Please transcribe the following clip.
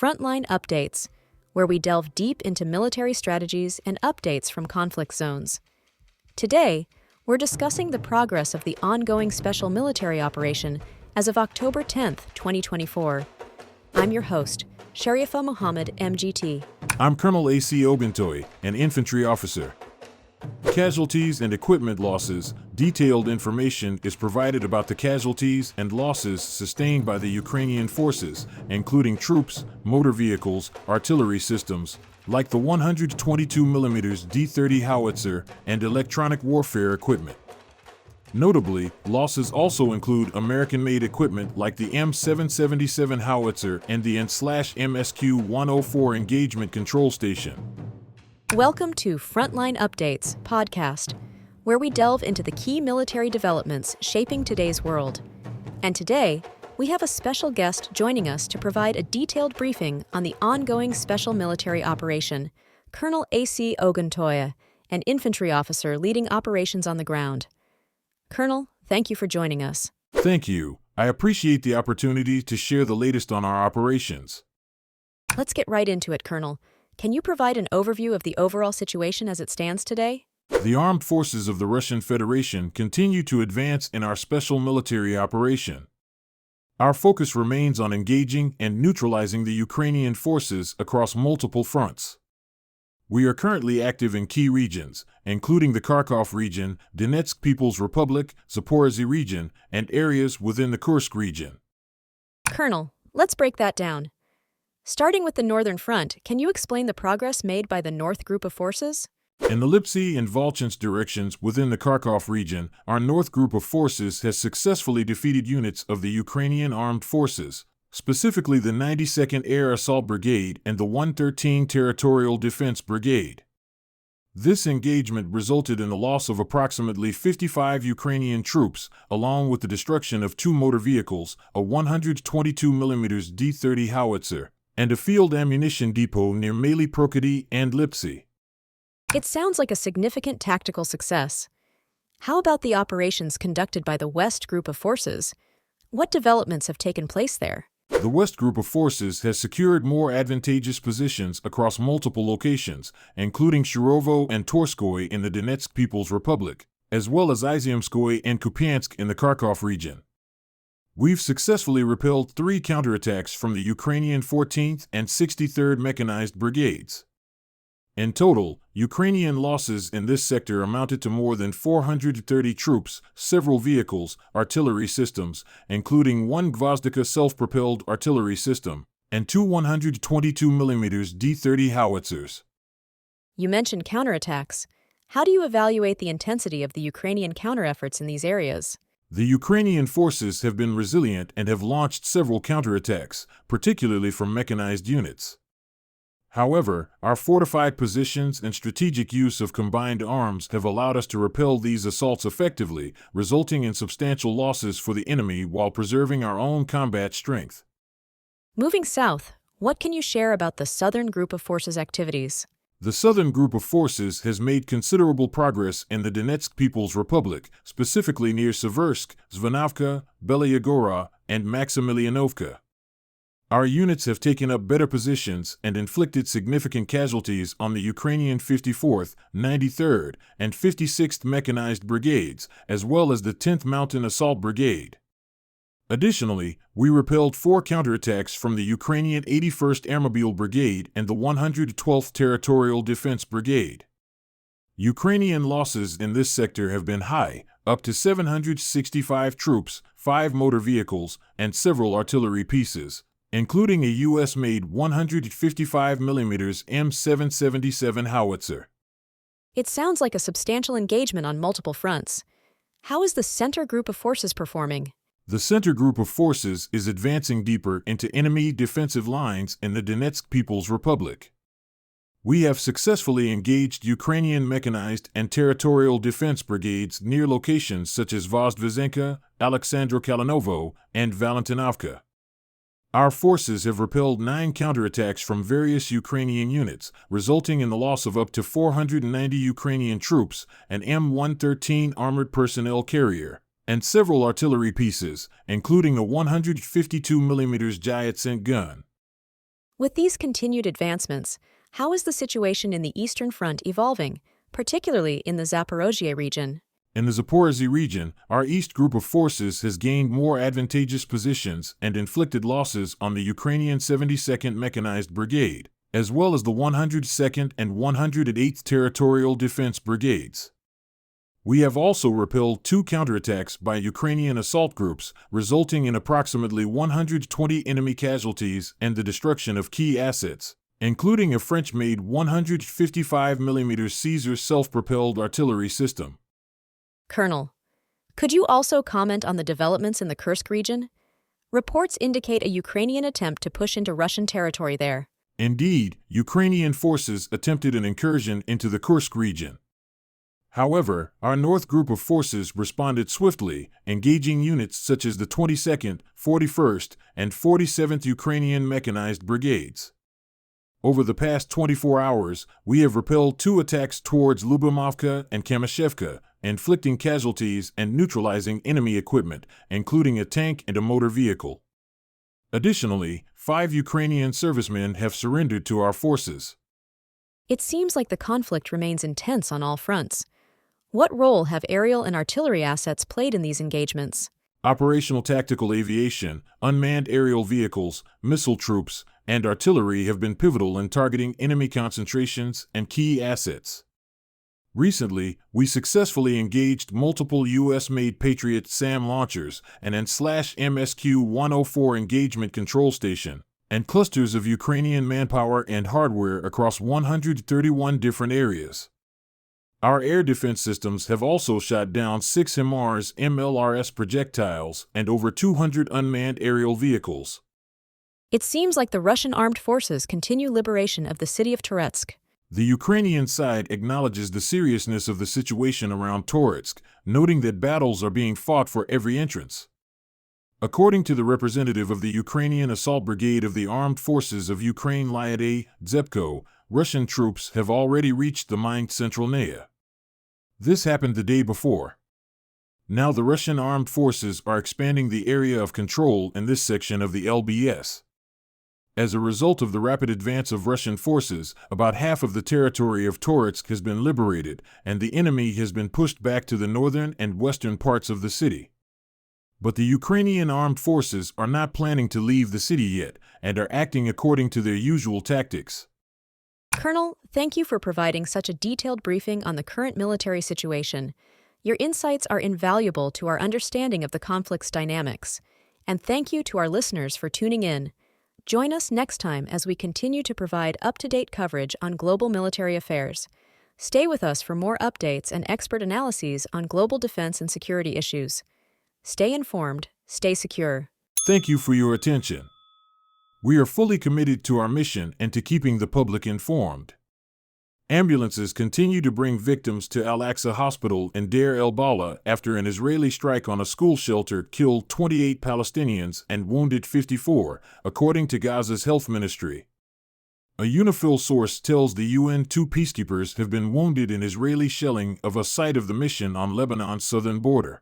Frontline Updates, where we delve deep into military strategies and updates from conflict zones. Today, we're discussing the progress of the ongoing special military operation as of October 10th, 2024. I'm your host, Sharifa Muhammad, MGT. I'm Colonel A.C. Oguntoye, an infantry officer. Casualties and equipment losses. Detailed information is provided about the casualties and losses sustained by the Ukrainian forces, including troops, motor vehicles, artillery systems, like the 122mm D-30 howitzer, and electronic warfare equipment. Notably, losses also include American-made equipment like the M777 howitzer and the N/MSQ-104 engagement control station. Welcome to Frontline Updates podcast, where we delve into the key military developments shaping today's world. And today, we have a special guest joining us to provide a detailed briefing on the ongoing special military operation, Colonel A.C. Oguntoye, an infantry officer leading operations on the ground. Colonel, thank you for joining us. Thank you. I appreciate the opportunity to share the latest on our operations. Let's get right into it, Colonel. Can you provide an overview of the overall situation as it stands today? The armed forces of the Russian Federation continue to advance in our special military operation. Our focus remains on engaging and neutralizing the Ukrainian forces across multiple fronts. We are currently active in key regions, including the Kharkov region, Donetsk People's Republic, Zaporozhye region, and areas within the Kursk region. Colonel, let's break that down. Starting with the Northern Front, can you explain the progress made by the North Group of Forces? In the Lipsy and Volchansk directions within the Kharkov region, our North Group of Forces has successfully defeated units of the Ukrainian Armed Forces, specifically the 92nd Air Assault Brigade and the 113 Territorial Defense Brigade. This engagement resulted in the loss of approximately 55 Ukrainian troops, along with the destruction of 2 motor vehicles, a 122mm D-30 howitzer, and a field ammunition depot near Maly Prokody and Lipsy. It sounds like a significant tactical success. How about the operations conducted by the West Group of Forces? What developments have taken place there? The West Group of Forces has secured more advantageous positions across multiple locations, including Shurovo and Torskoy in the Donetsk People's Republic, as well as Iziumskoy and Kupiansk in the Kharkov region. We've successfully repelled 3 counterattacks from the Ukrainian 14th and 63rd Mechanized Brigades. In total, Ukrainian losses in this sector amounted to more than 430 troops, several vehicles, artillery systems, including 1 Gvozdika self-propelled artillery system, and 2 122mm D-30 howitzers. You mentioned counterattacks. How do you evaluate the intensity of the Ukrainian counter-efforts in these areas? The Ukrainian forces have been resilient and have launched several counterattacks, particularly from mechanized units. However, our fortified positions and strategic use of combined arms have allowed us to repel these assaults effectively, resulting in substantial losses for the enemy while preserving our own combat strength. Moving south, what can you share about the Southern Group of Forces activities? The Southern Group of Forces has made considerable progress in the Donetsk People's Republic, specifically near Seversk, Zvanovka, Belyagora, and Maximilianovka. Our units have taken up better positions and inflicted significant casualties on the Ukrainian 54th, 93rd, and 56th Mechanized Brigades, as well as the 10th Mountain Assault Brigade. Additionally, we repelled 4 counterattacks from the Ukrainian 81st Airmobile Brigade and the 112th Territorial Defense Brigade. Ukrainian losses in this sector have been high, up to 765 troops, 5 motor vehicles, and several artillery pieces, including a U.S.-made 155mm M777 howitzer. It sounds like a substantial engagement on multiple fronts. How is the Center Group of Forces performing? The Center Group of Forces is advancing deeper into enemy defensive lines in the Donetsk People's Republic. We have successfully engaged Ukrainian mechanized and territorial defense brigades near locations such as Vozdvizenka, Alexandro-Kalinovo, and Valentinovka. Our forces have repelled 9 counterattacks from various Ukrainian units, resulting in the loss of up to 490 Ukrainian troops, an M113 armored personnel carrier, and several artillery pieces, including a 152mm Giatsink gun. With these continued advancements, how is the situation in the Eastern Front evolving, particularly in the Zaporozhye region? In the Zaporozhye region, our East Group of forces has gained more advantageous positions and inflicted losses on the Ukrainian 72nd Mechanized Brigade, as well as the 102nd and 108th Territorial Defense Brigades. We have also repelled 2 counterattacks by Ukrainian assault groups, resulting in approximately 120 enemy casualties and the destruction of key assets, including a French-made 155mm Caesar self-propelled artillery system. Colonel, could you also comment on the developments in the Kursk region? Reports indicate a Ukrainian attempt to push into Russian territory there. Indeed, Ukrainian forces attempted an incursion into the Kursk region. However, our North Group of forces responded swiftly, engaging units such as the 22nd, 41st, and 47th Ukrainian Mechanized Brigades. Over the past 24 hours, we have repelled 2 attacks towards Lyubomovka and Kamyshevka, inflicting casualties and neutralizing enemy equipment, including a tank and a motor vehicle. Additionally, 5 Ukrainian servicemen have surrendered to our forces. It seems like the conflict remains intense on all fronts. What role have aerial and artillery assets played in these engagements? Operational tactical aviation, unmanned aerial vehicles, missile troops, and artillery have been pivotal in targeting enemy concentrations and key assets. Recently, we successfully engaged multiple U.S.-made Patriot SAM launchers, an N/MSQ-104 engagement control station, and clusters of Ukrainian manpower and hardware across 131 different areas. Our air defense systems have also shot down 6 HIMARS MLRS projectiles and over 200 unmanned aerial vehicles. It seems like the Russian armed forces continue liberation of the city of Toretsk. The Ukrainian side acknowledges the seriousness of the situation around Toretsk, noting that battles are being fought for every entrance. According to the representative of the Ukrainian Assault Brigade of the Armed Forces of Ukraine Lyada Zepko, Russian troops have already reached the mined Central Nea. This happened the day before. Now the Russian armed forces are expanding the area of control in this section of the LBS. As a result of the rapid advance of Russian forces, about half of the territory of Toretsk has been liberated, and the enemy has been pushed back to the northern and western parts of the city. But the Ukrainian armed forces are not planning to leave the city yet, and are acting according to their usual tactics. Colonel, thank you for providing such a detailed briefing on the current military situation. Your insights are invaluable to our understanding of the conflict's dynamics. And thank you to our listeners for tuning in. Join us next time as we continue to provide up-to-date coverage on global military affairs. Stay with us for more updates and expert analyses on global defense and security issues. Stay informed, stay secure. Thank you for your attention. We are fully committed to our mission and to keeping the public informed. Ambulances continue to bring victims to Al-Aqsa Hospital in Deir el-Balah after an Israeli strike on a school shelter killed 28 Palestinians and wounded 54, according to Gaza's health ministry. A UNIFIL source tells the UN 2 peacekeepers have been wounded in Israeli shelling of a site of the mission on Lebanon's southern border.